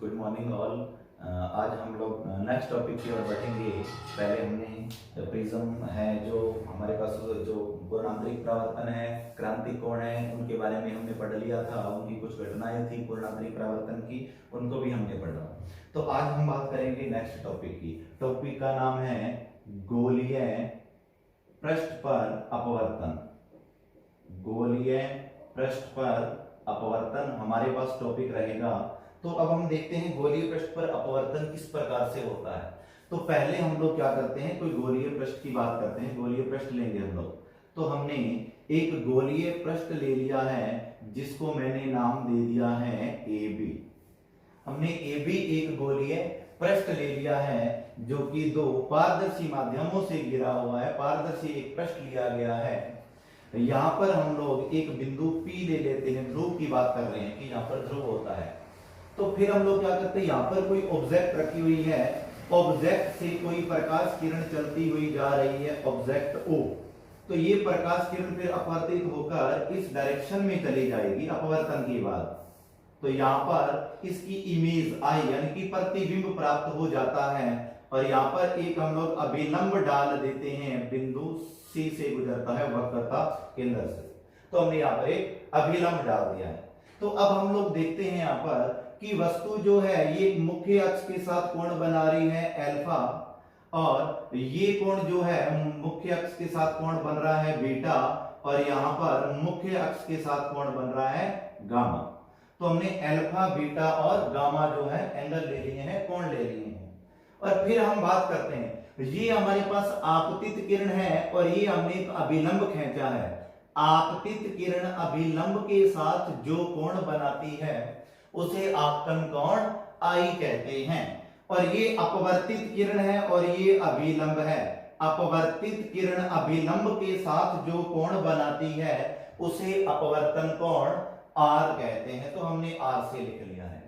Good morning all. आज हम लोग नेक्स्ट टॉपिक की ओर बढ़ेंगे। पहले हमने प्रिज्म है जो हमारे पास जो पूर्णांतरिक परावर्तन है, क्रांति कोण है, उनके बारे में हमने पढ़ लिया था। उनकी कुछ घटनाएं थी पूर्णांतरिक परावर्तन की, उनको भी हमने पढ़ा। तो आज हम बात करेंगे नेक्स्ट टॉपिक की। टॉपिक का नाम है गोलीय पृष्ठ पर अपवर्तन। गोलीय पृष्ठ पर अपवर्तन हमारे पास टॉपिक रहेगा। तो अब हम देखते हैं गोलीय पृष्ठ पर अपवर्तन किस प्रकार से होता है। तो पहले हम लोग क्या करते हैं, कोई गोलीय पृष्ठ की बात करते हैं। गोलीय पृष्ठ लेंगे हम लोग। तो हमने एक गोलीय पृष्ठ ले लिया है जिसको मैंने नाम दे दिया है ए बी। हमने ए बी एक गोलीय पृष्ठ ले लिया है जो कि दो पारदर्शी माध्यमों से घिरा हुआ है। पारदर्शी एक पृष्ठ लिया गया है। यहां पर हम लोग एक बिंदु P ले लेते हैं। ध्रुव की बात कर रहे हैं कि यहां पर ध्रुव होता है। तो फिर हम लोग क्या करते हैं, यहां पर कोई ऑब्जेक्ट रखी हुई है। ऑब्जेक्ट से कोई प्रकाश किरण चलती हुई जा रही है, ऑब्जेक्ट O। तो ये प्रकाश किरण फिर अपवर्तित होकर इस डायरेक्शन में चली जाएगी अपवर्तन के बाद। तो यहां पर इसकी इमेज आई यानी कि प्रतिबिंब प्राप्त हो जाता है। और यहां पर एक हम लोग अभिलंब डाल देते हैं, बिंदु C से गुजरता है वक्रता केंद्र से। तो हमने यहां पर एक अभिलंब डाल दिया है। तो अब हम लोग देखते हैं यहां पर कि वस्तु जो है ये मुख्य अक्ष के साथ कोण बना रही है अल्फा, और ये कोण जो है मुख्य अक्ष के साथ कोण बन रहा है बीटा, और यहां पर मुख्य अक्ष के साथ कोण बन रहा है गामा। तो हमने अल्फा, बीटा और गामा जो है एंगल ले लिए हैं, कोण ले लिए हैं। और फिर हम बात करते हैं, ये हमारे पास आपतित किरण है और ये हमने एक अभिलंब खींचा है। आपतित किरण अभिलंब के साथ जो कोण बनाती है उसे आपतन कोण आई कहते हैं। और ये अपवर्तित किरण है और ये अभिलंब है। अपवर्तित किरण अभिलंब के साथ जो कोण बनाती है उसे अपवर्तन कोण आर कहते हैं। तो हमने आर से लिख लिया है।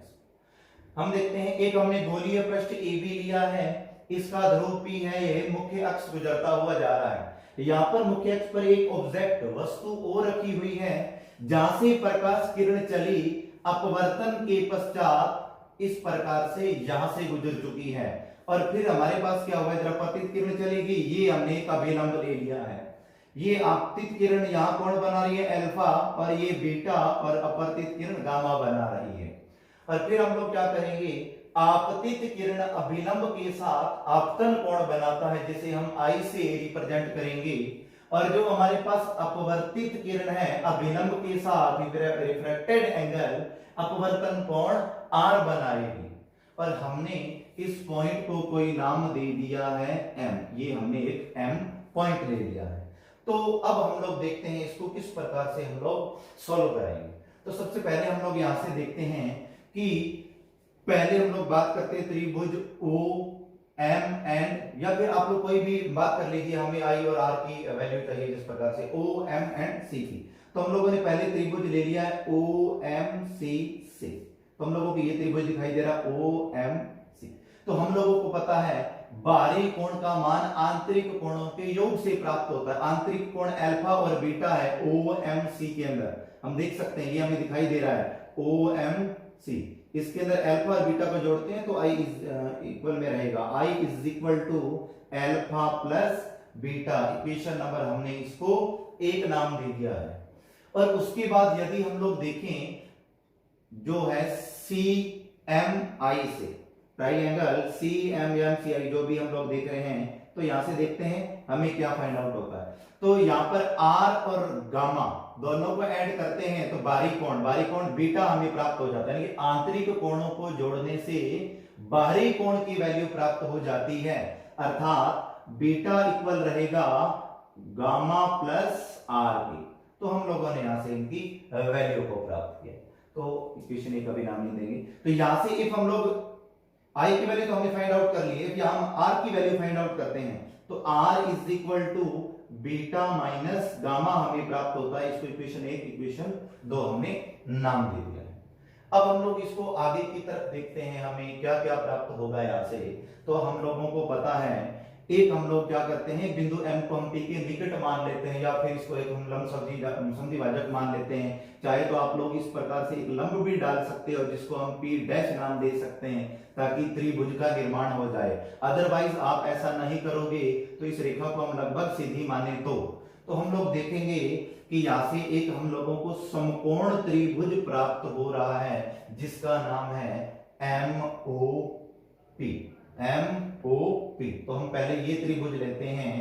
हम देखते हैं, एक हमने गोलीय पृष्ठ ए बी लिया है, इसका ध्रुव P है, ये मुख्य अक्ष गुजरता हुआ जा रहा है। यहां पर मुख्य अक्ष पर एक ऑब्जेक्ट वस्तु O रखी हुई है, जहां से प्रकाश किरण चली अपवर्तन के पश्चात इस प्रकार से यहां से गुजर चुकी है। और फिर हमारे पास क्या हुआ, पतित किरण चलेगी, ये हमने एक अभिलंब ले लिया है। ये आपतित किरण यहां कोण बना रही है अल्फा, और ये बीटा, और अपवर्तित किरण गामा बना रही है। और फिर हम लोग क्या करेंगे, आपतित किरण अभिलंब के साथ आपतन कोण बनाता है जिसे हम आई से रिप्रेजेंट करेंगे। और जो हमारे पास अपवर्तित किरण है अभिलंब के साथ रिफ्रैक्टेड एंगल अपवर्तन कोण आर बनाएगी। और हमने इस पॉइंट को कोई नाम दे दिया है M। ये हमने एक M पॉइंट ले लिया है। तो अब हम लोग देखते हैं इसको किस प्रकार से हम लोग सॉल्व करेंगे। तो सबसे पहले हम लोग यहां से देखते हैं कि पहले हम लोग बात करते हैं त्रिभुज O M एंड, या फिर आप लोग कोई भी बात कर लीजिए, हमें I और R की वैल्यू चाहिए जिस प्रकार से O M एंड C की। तो हम लोगों ने पहले त्रिभुज ले लिया है O M C से। तो हम लोगों को ये त्रिभुज दिखाई दे रहा है O M C। तो हम लोगों को पता है बाहरी कोण का मान आंतरिक कोणों के योग से प्राप्त होता है। आंतरिक कोण अल्फा और बीटा है O M C के अंदर, हम देख सकते हैं, ये हमें दिखाई दे रहा है O M C। इसके अंदर अल्फा और बीटा को जोड़ते हैं तो I इक्वल में रहेगा, I is equal to alpha plus beta. Equation number हमने इसको एक नाम दे दिया है। और उसके बाद यदि हम लोग देखें जो है CMI से, ट्राइंगल CMMCI जो भी हम लोग देख रहे हैं, तो यहां से देखते हैं हमें क्या फाइंड आउट होता है। तो यहां पर R और गामा दोनों को ऐड करते हैं तो बाहरी कोण बीटा हमें प्राप्त हो जाता है। यानी कि आंतरिक कोणों को जोड़ने से बाहरी कोण की वैल्यू प्राप्त हो जाती है। अर्थात बीटा इक्वल रहेगा गामा प्लस R की। तो हम लोगों ने यहां से इनकी वैल्यू को प्राप्त किया। तो इक्वेशन एक कभी नाम नहीं देंगे। तो यहां से इफ हम लोग I की वैल्यू तो हमने फाइंड आउट कर ली है, यहां हम R की वैल्यू फाइंड आउट करते हैं। तो R is equal to beta minus gamma हमें प्राप्त होता है। इसको इक्वेशन 1, इक्वेशन 2 हमने नाम दे दिया है। अब हम लोग इसको आगे की तरफ देखते हैं, हमें क्या क्या प्राप्त होगा यहां से। तो हम लोगों को पता है एक हम लोग क्या करते हैं, बिंदु M को हम P के निकट मान लेते हैं, या फिर इसको एक हम लंब संधिभाजक मान लेते हैं। चाहे तो आप लोग इस प्रकार से एक लंब भी डाल सकते हो जिसको हम P डैश नाम दे सकते हैं, ताकि त्रिभुज का निर्माण हो जाए। अदरवाइज आप ऐसा नहीं करोगे तो इस रेखा को हम लगभग सीधी माने तो हम लोग देखेंगे कि यहाँ से एक हम लोगों को समकोण त्रिभुज प्राप्त हो रहा है जिसका नाम है MOP। MOP तो हम पहले ये त्रिभुज लेते हैं,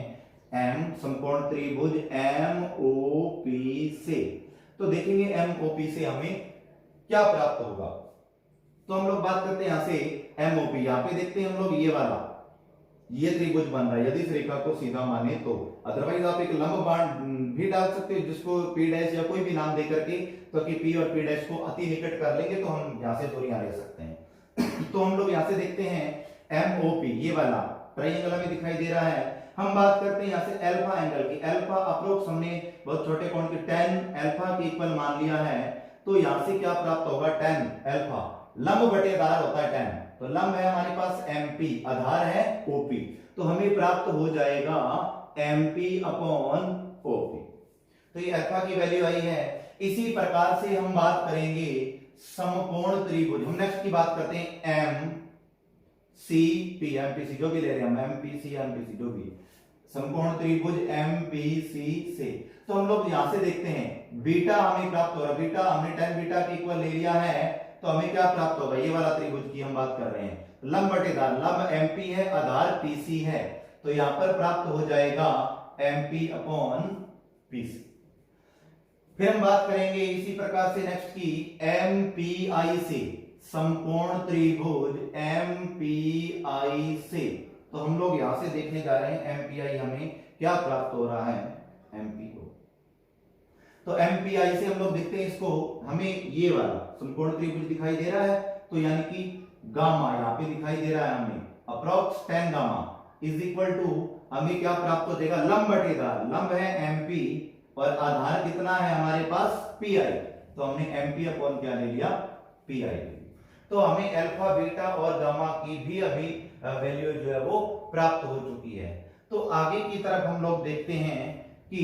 M समकोण त्रिभुज MOP से। तो देखेंगे MOP से हमें क्या प्राप्त होगा। तो हम लोग बात करते हैं यहां से MOP, यहां पे देखते हैं हम लोग ये त्रिभुज बन रहा है यदि इस रेखा को सीधा माने तो। अदरवाइज आप एक लंब बाण भी डाल सकते हो जिसको P डैश या कोई भी नाम दे करके, तो कि P और P डैश को अति निकट कर लेंगे तो हम यहां से दूरियां ले सकते हैं। तो हम लोग यहां से देखते हैं MOP ये वाला ट्रायंगल में दिखाई दे रहा है। हम बात करते हैं यहां से अल्फा एंगल की। अल्फा अप्रोक्स हमने बहुत छोटे कोण के tan अल्फा के इक्वल मान लिया है। तो यहां से क्या प्राप्त होगा, tan अल्फा लंब बटे आधार होता है tan, तो लंब है हमारे पास MP, आधार है OP, तो हमें प्राप्त हो जाएगा MP अपॉन OP। तो ये अल्फा की वैल्यू आई है। इसी प्रकार से हम बात करेंगे समकोण त्रिभुज। हम नेक्स्ट की बात करते हैं MCP, MPC जो भी ले रहे हैं हम, MPC MPC जो भी समकोण त्रिभुज MPC से। तो हम लोग यहां से देखते हैं बीटा हमें प्राप्त हो रहा है, बीटा हमने tan बीटा के इक्वल ले लिया है, तो हमें क्या प्राप्त होगा, ये वाला त्रिभुज की हम बात कर रहे हैं, लंब बटेदार, लंब MP है, आधार PC है, तो यहां पर प्राप्त हो जाएगा MP अपॉन PC। फिर हम बात करेंगे इसी प्रकार से नेक्स्ट की MPI से, समकोण त्रिभुज MPI से। तो हम लोग यहां से देखने जा रहे हैं MPI हमें क्या प्राप्त हो रहा है, MP को। तो MPI से हम लोग देखते हैं इसको, हमें ये वाला समकोण त्रिभुज दिखाई दे रहा है, तो यानी कि गामा यहां पे दिखाई दे रहा है हमें, approx tan gamma is equal to हमें क्या प्राप्त हो जाएगा, लंब बटेदार, लंब है MP और आधार कितना है हमारे पास PI, तो हमने MP अपॉन क्या ले लिया, PI। तो हमें अल्फा बीटा और गामा की भी अभी वैल्यू जो है वो प्राप्त हो चुकी है। तो आगे की तरफ हम लोग देखते हैं कि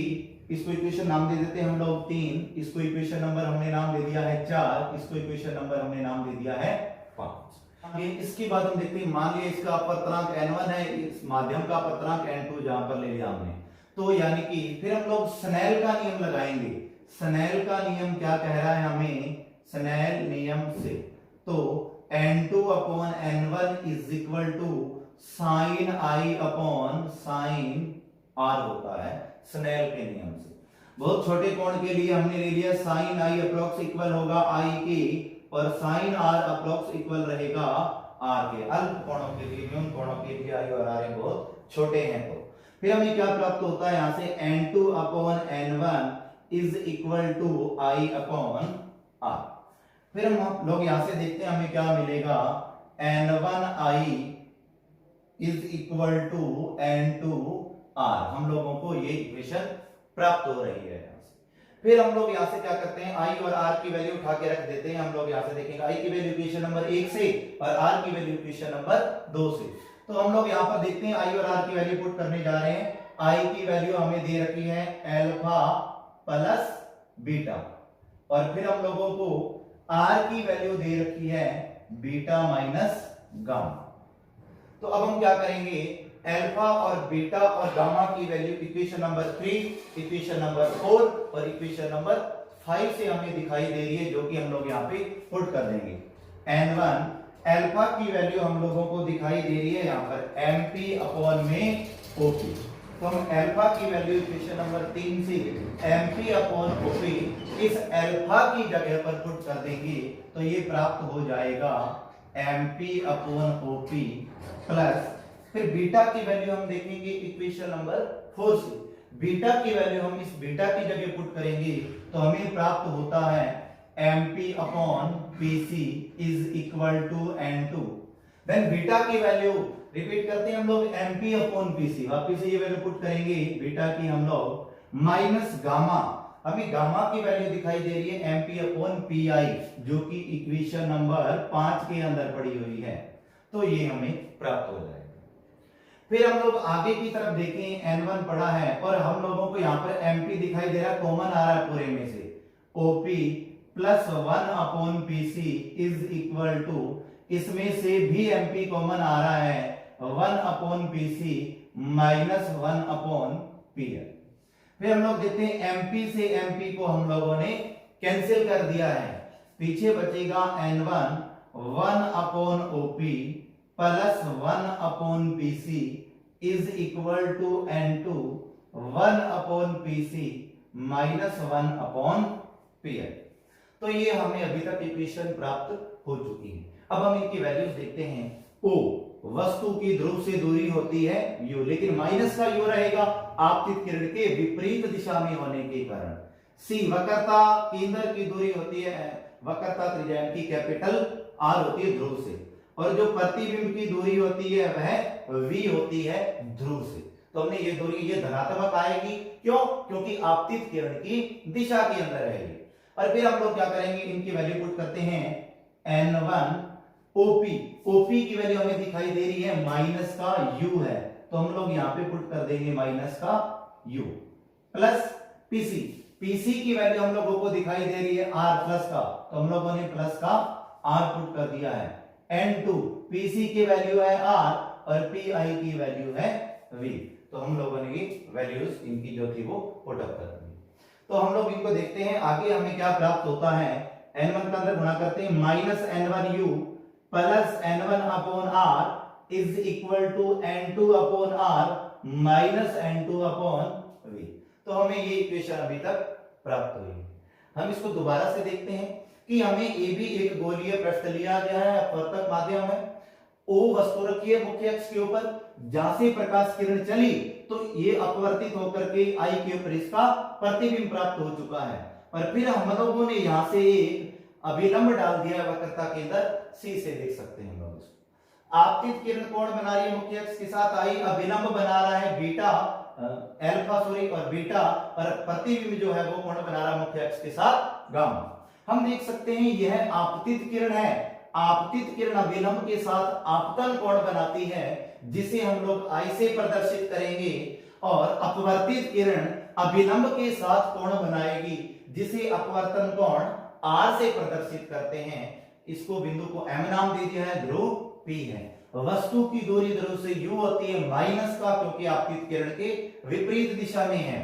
इसको इक्वेशन नाम दे देते हैं हम लोग 3, इसको इक्वेशन नंबर हमने नाम दे दिया है 4, इसको इक्वेशन नंबर हमने नाम दे दिया है 5। इसके बाद हम देखते हैं, मान लिया इसका अपर्तनांक n1 है, इस माध्यम का अपर्तनांक n2 जहां पर ले लिया हमने, तो यानी कि फिर हम लोग स्नेल का नियम लगाएंगे। स्नेल का नियम क्या कह रहा है हमें, स्नेल नियम से, तो n2 upon n1 is equal to sine I upon sine R होता है स्नेल के नियम से। बहुत छोटे कोण के लिए हमने ले लिया साइन I अप्रोक्स इक्वल होगा I के, और साइन R अप्रोक्स इक्वल रहेगा R के। अल्प कोणों के लिए, न्यून कोणों के लिए I और R बहुत छोटे हैं। तो फिर हमें क्या प्राप्त होता है यहां से, n2 upon n1 is equal to I upon R। फिर हम लोग यहां से देखते हैं हमें क्या मिलेगा, n1I is equal to n2R। हम लोगों को ये इक्वेशन प्राप्त हो रही है यहां से। फिर हम लोग यहां से क्या करते हैं, I और R की वैल्यू उठा के रख देते हैं। हम लोग यहां से देखेंगे I की वैल्यू इक्वेशन नंबर 1 से और R की वैल्यू इक्वेशन नंबर 2 से। तो हम लोग यहां पर देखते हैं I और R की वैल्यू पुट करने जा रहे हैं। I की वैल्यू हमें दे रखी है अल्फा प्लस बीटा, और फिर हम लोगों को R की वैल्यू दे रखी है बीटा माइनस गामा। तो अब हम क्या करेंगे, अल्फा और बीटा और गामा की value equation number 3, equation number 4 और इक्वेशन नंबर 5 से हमें दिखाई दे रही है, जो कि हम लोग यहाँ पे पुट कर देंगे। n1 अल्फा की वैल्यू हम लोगों को दिखाई दे रही है यहाँ पर MP अपॉन में OP। तो हम अल्फा की वैल्यू इक्वेशन नंबर 3 से MP अपॉन OP इस अल्फा की जगह पर पुट कर देंगे, तो ये प्राप्त हो जाएगा MP अपॉन OP प्लस, फिर बीटा की वैल्यू हम देखेंगे इक्वेशन नंबर 4 से। बीटा की वैल्यू हम इस बीटा की जगह पुट करेंगे, तो हमें प्राप्त होता है MP upon PC is equal to n2। Then beta की वैल्यू रिपीट करते हैं हम लोग, MP अपॉन PC, वापिस ये वैल्यू पुट करेंगे बीटा की हम लोग, माइनस गामा, हमें गामा की वैल्यू दिखाई दे रही है MP अपॉन PI, जो कि इक्वेशन नंबर 5 के अंदर पड़ी हुई है। तो ये हमें प्राप्त हो जाएगा। फिर हम लोग आगे की तरफ देखें, N1 पढ़ा है और हम लोगों को यहाँ पर MP दिखाई दे रहा है, कॉमन आ रहा है पूरे में से, OP plus 1/PC is equal to, इसमें से भी MP कॉमन आ रहा है, 1/PC माइनस 1/PL। फिर हम लोग देखते हैं MP से MP को हम लोगों ने कैंसिल कर दिया है, पीछे बचेगा N1 1/OP plus 1/PC is equal to N2 1/PC minus 1/PL। तो ये हमें अभी तक इक्वेशन प्राप्त हो चुकी है। अब हम इनकी वैल्यूज देखते हैं। O वस्तु की ध्रुव से दूरी होती है U, लेकिन माइनस का U रहेगा आपतित किरण के विपरीत दिशा में होने के कारण। C वक्रता केंद्र की दूरी होती है, वक्रता त्रिज्या की कैपिटल R होती है ध्रुव से, और जो प्रतिबिंब की दूरी होती है वह V होती है ध्रुव से। तो हमने ये दूरी, ये धनात्मक आएगी, क्यों? क्योंकि आपतित किरण की दिशा के अंदर रहेगी। और फिर हम लोग क्या करेंगे, इनकी वैल्यू पुट करते हैं। N1 OP की वैल्यू हमें दिखाई दे रही है माइनस का U है, तो हम लोग यहाँ पे पुट कर देंगे माइनस का U प्लस PC की वैल्यू हम लोगों को दिखाई दे रही है R प्लस का, तो हम लोगों ने प्लस का R पुट कर दिया है। N2 PC की वैल्यू है R और PI की वैल्यू है V, तो हम लोगों ने वैल्यूज इनकी जो थी वो पुट अप कर दी। तो हम लोग इनको देखते हैं आगे हमें क्या प्राप्त होता है। N1 का अंदर गुणा करते हैं, minus N1U plus N1/R is equal to N2/R minus N2/V। तो हमें ये इक्वेशन अभी तक प्राप्त हुई। हम इसको दोबारा से देखते हैं कि हमें AB एक गोलीय पृष्ठ लिया गया है, अपवर्तक माध्यम है, O वस्तु रखी है मुख्य अक्ष के ऊपर, जहां से प्रकाश किरण चली तो ये अपवर्तित होकर के I के ऊपर इसका प्रतिबिंब प्राप्त हो चुका है, और फिर हम लोगों ने यहां से एक अभिलंब डाल दिया है वक्रता के अंदर, C से देख सकते हैं हम लोग इसको। आपतित किरण कोण बना रही है मुख्य अक्ष के साथ I, अभिलंब बना रहा है बीटा अल्फा सॉरी और बीटा, और प्रतिबिंब जो है वो कोण बना रहा है मुख्य अक्ष के साथ गामा। हम देख सकते हैं यह आपतित किरण है, आपतित किरण अभिलंब के साथ आपतन कोण बनाती है, जिसे हम लोग I से प्रदर्शित करेंगे, और अपवर्तित किरण अभिलंब के साथ कोण बनाएगी, जिसे अपवर्तन कोण R से प्रदर्शित करते हैं। इसको बिंदु को M नाम दे दिया है, ध्रुव P है। वस्तु की दूरी ध्रुव से U होती है माइनस का, क्योंकि आपतित किरण के विपरीत दिशा में है।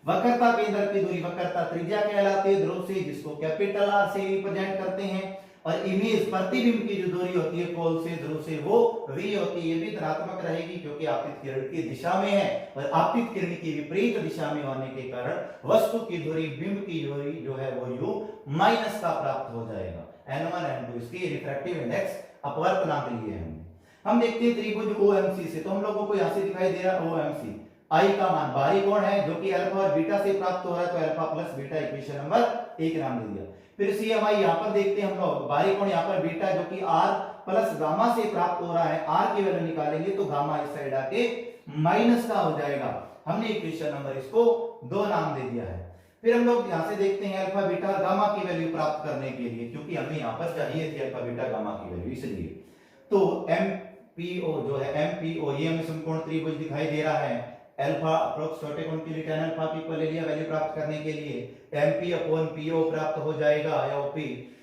वक्रता केंद्र की दूरी वक्रता त्रिज्या कहलाती है ध्रुव से, जिसको कैपिटल R से रिप्रेजेंट करते हैं, और इमेज प्रतिबिंब की जो दूरी होती है पोल से ध्रुव से वो V होती है, ये भी धनात्मक रहेगी क्योंकि आपतित किरण की दिशा में है, और आपतित किरण की विपरीत दिशा में होने के कारण वस्तु की दूरी, बिंब की दूरी जो है वो U माइनस का प्राप्त हो जाएगा। N1 N2 इसकी रिफ्रैक्टिव इंडेक्स अपवर्तनांक लिए हैं। हम देखते हैं त्रिभुज OMC से, तो हम लोगों को यहाँ से दिखाई दे रहा है OMC, I का मान बाहरी कोण है जो कि अल्फा और बीटा से प्राप्त हो रहा है, तो alpha plus beta equation number 1 नाम दे दिया। फिर CMI यहाँ पर देखते हैं हम लोग, बाहरी कोण यहाँ पर बीटा जो कि R प्लस गामा से प्राप्त हो रहा है, R की वैल्यू निकालेंगे तो गामा इस साइड आके माइनस का हो जाएगा। हमने इक्वेशन नंबर इसको 2 नाम दे दिया है। फिर हम लोग यहाँ से देखते हैं अल्फा बीटा और गामा की वैल्यू प्राप्त करने के लिए, क्योंकि हमें यहाँ पर चाहिए थी अल्फा बीटा गामा की वैल्यू, इसलिए तो MPO जो है MPO ये हमें समकोण त्रिभुज दिखाई दे रहा है। अल्फा अप्रोक्स छोटे कोण के लिए tan अल्फा की इक्वल ले लिया वैल्यू प्राप्त करने के लिए, MP/PO प्राप्त हो जाएगा या OP।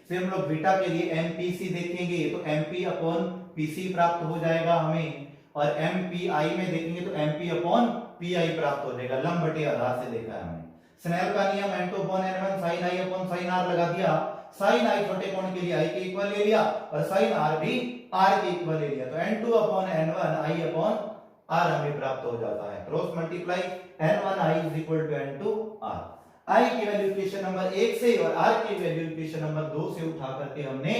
फिर हम लोग बीटा के लिए MPC देखेंगे तो MP/PC प्राप्त हो जाएगा हमें, और MPI में देखेंगे तो MP/PI प्राप्त हो जाएगा, लंब बटे आधार से देखा है हमने। स्नेल का नियम N2/N1 sin I/sin R लगा दिया, sin I छोटे कोण के लिए I के इक्वल ले लिया और sin R भी R के इक्वल ले लिया, तो N2/N1 I/R हमें प्राप्त हो जाता है। Cross multiply N1I = N2R। I की वैल्यू इक्वेशन नंबर 1 से और R की वैल्यू इक्वेशन नंबर 2 से उठा करके हमने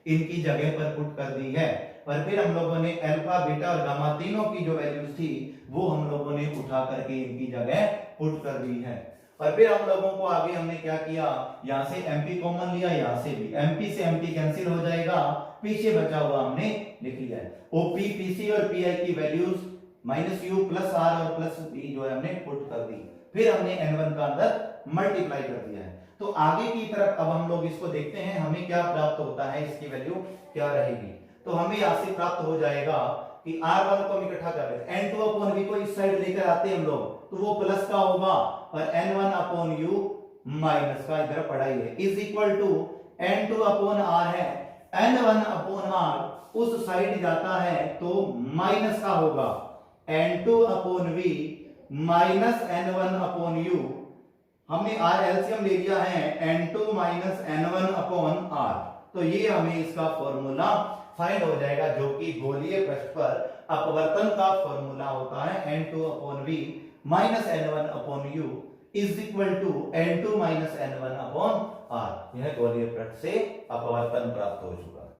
इनकी जगह पर पुट कर दी है, और फिर हम लोगों ने अल्फा बीटा और गामा तीनों की जो वैल्यूज थी वो हम लोगों ने उठा करके इनकी जगह पुट कर दी है। और फिर हम लोगों को आगे हमने क्या किया, यहाँ से MP कॉमन लिया, यहाँ से भी MP से MP कैंसिल हो जाएगा, पीछे बचा हुआ हमने लिख लिया है। OP, PC और PI की वैल्यूज -U प्लस R और प्लस B जो है हमने पुट कर दी, फिर हमने N1 का अंदर मल्टीप्लाई कर दिया है। तो आगे की तरफ अब हम लोग इसको देखते हैं हमें क्या प्राप्त होता है, इसकी वैल्यू क्या रहेगी। तो हमें यहाँ से प्राप्त हो जाएगा कि R1 को हम इकट्ठा कर लेते हैं, N2 अपॉन V को इस साइड लेकर आते हैं हम लोग, तो वो प्लस का होगा और N1 अपॉन U माइनस का, इधर पढ़ाई है, is equal to N2 upon R है, N1 अपॉन R उस साइड जाता है तो माइनस का होगा, N2 upon V minus N1 upon U, हमने R एलसीएम ले लिया है N2 minus N1 upon R, तो ये हमें इसका फॉर्मूला फाइंड हो जाएगा, जो कि गोलीय पृष्ठ पर अपवर्तन का फॉर्मूला होता है N2 upon V minus N1 upon U is equal to N2 minus N1 upon R। यह गोलीय पृष्ठ से अपवर्तन प्राप्त हो चुका है।